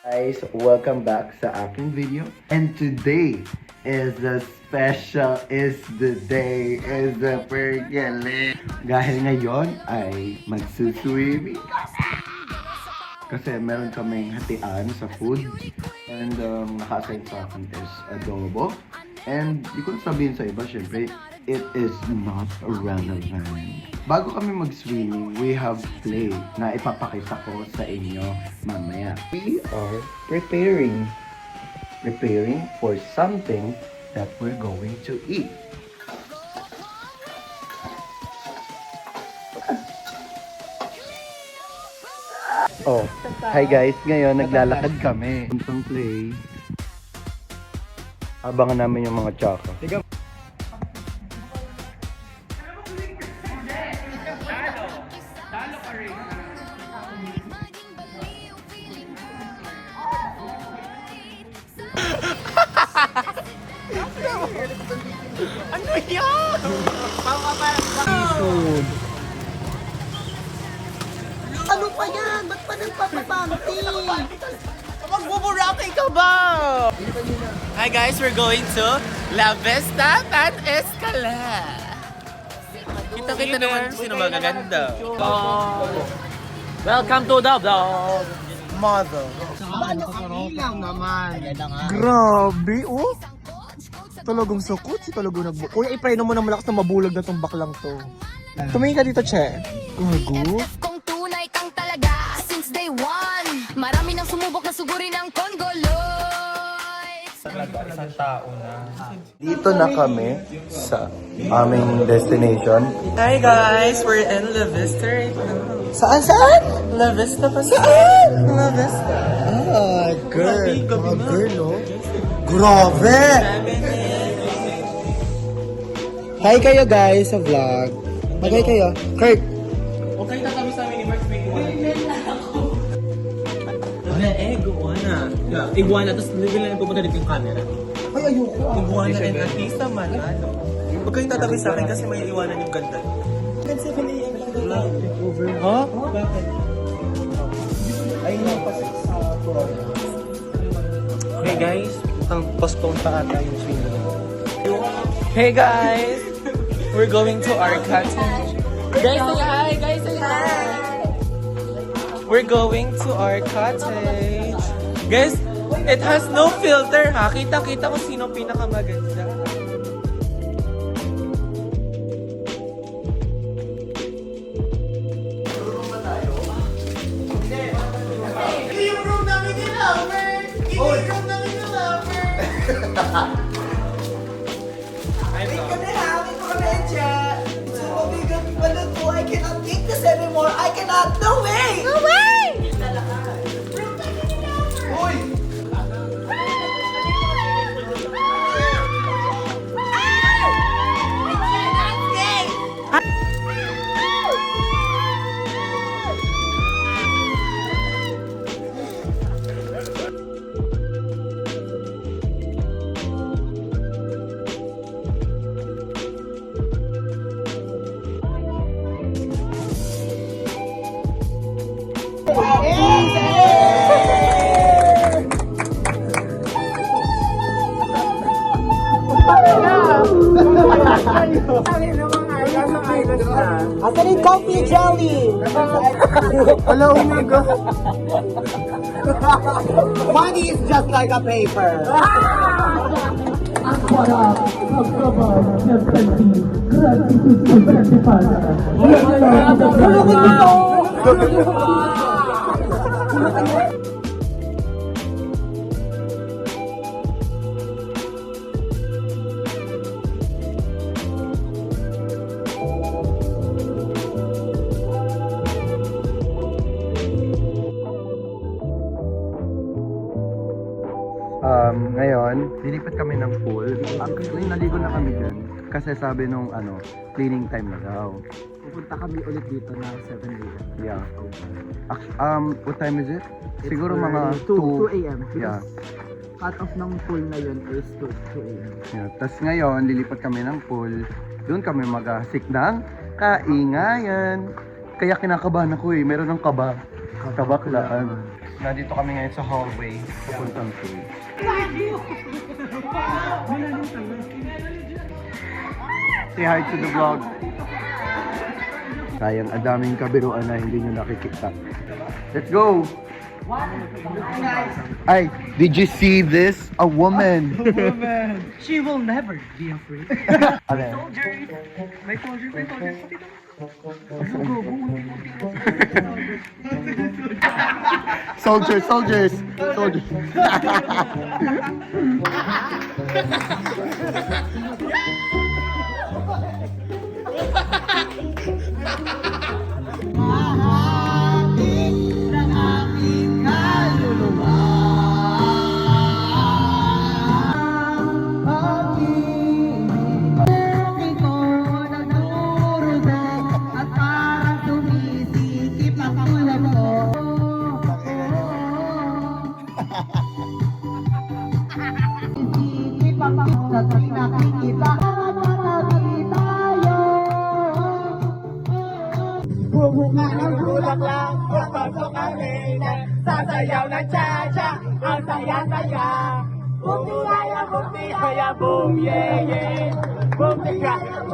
Guys, welcome back sa aking video. And today is the day is the pergele. Dahil ngayon ay magsuswimming kasi meron kaming hatian sa food. And naka-assign sa akin is adobo. And di ko sabihin sa iba, syempre, it is not relevant. Bago kami mag-swimming, we have play na ipapakita ko sa inyo mamaya. We are preparing for something that we're going to eat. Oh, hi guys. Ngayon, naglalakad kami. Puntang play. Abangan namin yung mga tsaka. Ano yan? Ano pa yan? Ba't pa nagpapabanti? Magbuburaki ka ba? Hi guys, we're going to La Vista Pan Escala. Kita-kita naman sino magaganda. Welcome to the vlog. Mother. Ano ang ilaw naman? Grabe, oh! Talagang sakot, si talagang nagbu... Kuya, ipreno mo na malakas na mabulag na tong baklang to. Tumingin ka dito, Che. Gago. Kung tunay kang talaga since day one. Marami nang sumubok na sugurin ang Congoloids. Dito na kami sa aming destination. Hi guys, we're in La Vista right now. Saan? La Vista pa saan? La Vista. Ah, girl. Mga girl, oh. Grabe! Hi kayo, guys, sa vlog. Mag-hi kayo. Kurt. Okay na kami sa amin ni Mark Wala, iguana. Iguana, tapos bigla na pupunta dito yung camera. Ay, ayoko. Iguana and artista man, ano? Huwag kayong tatabi sa akin kasi may iwanan yung ganda. Ha? Bakit? Ayun lang pa sa Hey guys, ang postpone pa ata yung swimming. Hey guys! We're going to our cottage. Guys, say hi! Guys, say hi! We're going to our cottage. Guys, it has no filter ha. Kita-kita ko sino pinakamaganda. Yung room namin ni Lover! Yung room namin ni Lover! I cannot take this anymore. I cannot. No way! No way! Asan yung coffee jelly? Hello, Omega. Money is just like a paper. Ngayon, lilipat kami ng pool. Actually, naligo na kami dyan. Kasi sabi nung cleaning time na daw. Pupunta kami ulit dito na 7 a.m. Yeah. What time is it? Siguro mga 2 a.m. Yeah. Cut off ng pool na yun is 2 a.m. Yeah. Tapos ngayon, lilipat kami ng pool. Doon kami mag-asik ng kaingayan. Kaya kinakabahan ako eh. Meron ng kabaklaan. Nandito kami ngayon sa hallway. Papuntang food. Say hi to the vlog. Sayang, adaming kabiruan na hindi nyo nakikita. Let's go! Ay, did you see this? A woman! She will never be afraid. Ano? May soldier. Soldiers! Sasayaw na cha-cha, ang saya-saya. Boom, niyaya, boom, yeah, yeah. Boom, niyaya,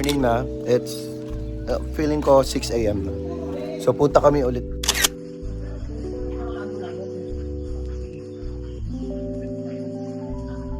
morning na. It's, feeling ko 6 a.m. na. So, punta kami ulit.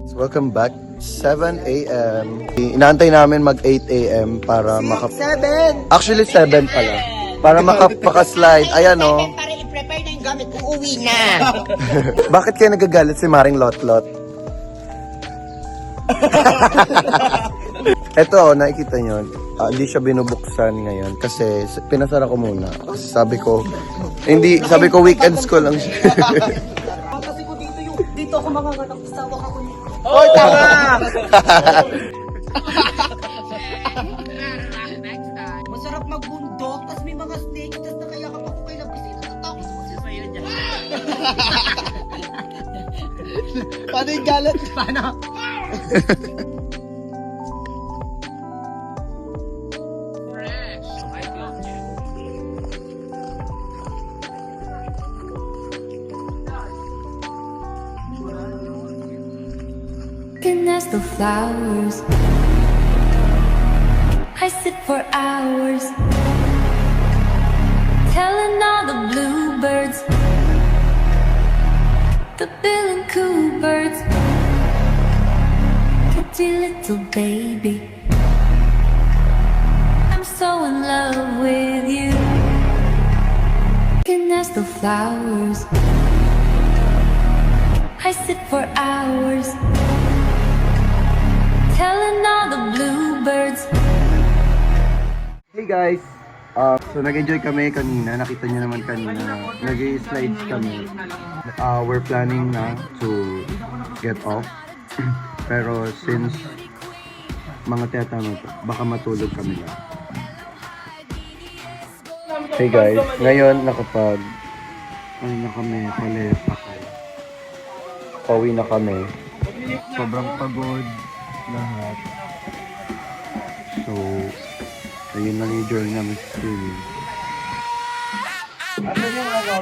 So, welcome back. 7 a.m. Inaantay namin mag 8 a.m. para 7! Actually, 7 pala. Para makapaka-slide. Ayan, oh. Para i-prepare na yung gamit ko, uwi na! Bakit kayo nagagalit si Maring Lot-Lot? Eto, nakikita nyo. Hindi siya binubuksan ngayon kasi pinasara ko muna. Kasi sabi ko, weekends ko lang siya. Kasi ko dito ako manganganak, sawak ako nito. Hoy, tama! Masarap magbundok, tas may mga snake, tas nakayakap ako kay Labisita. Natakot ako siya sa'yo niya. Paano yung galit? Paano? Looking as the flowers, I sit for hours, telling all the bluebirds, the bill and coo birds, pretty little baby, I'm so in love with you. Looking as the flowers, I sit for hours, telling all the bluebirds. Hey guys! So nag-enjoy kami kanina. Nakita niyo naman kanina. Nag-slides kami. We're planning na to get off. Pero since mga tiyatama to, baka matulog kami lang. Hey guys, ngayon nakapag ano na kami, pakay. Pauwi na kami. Sobrang pagod lahat. So, ayun lang yung journey namin sa swimming. Ano yung ano,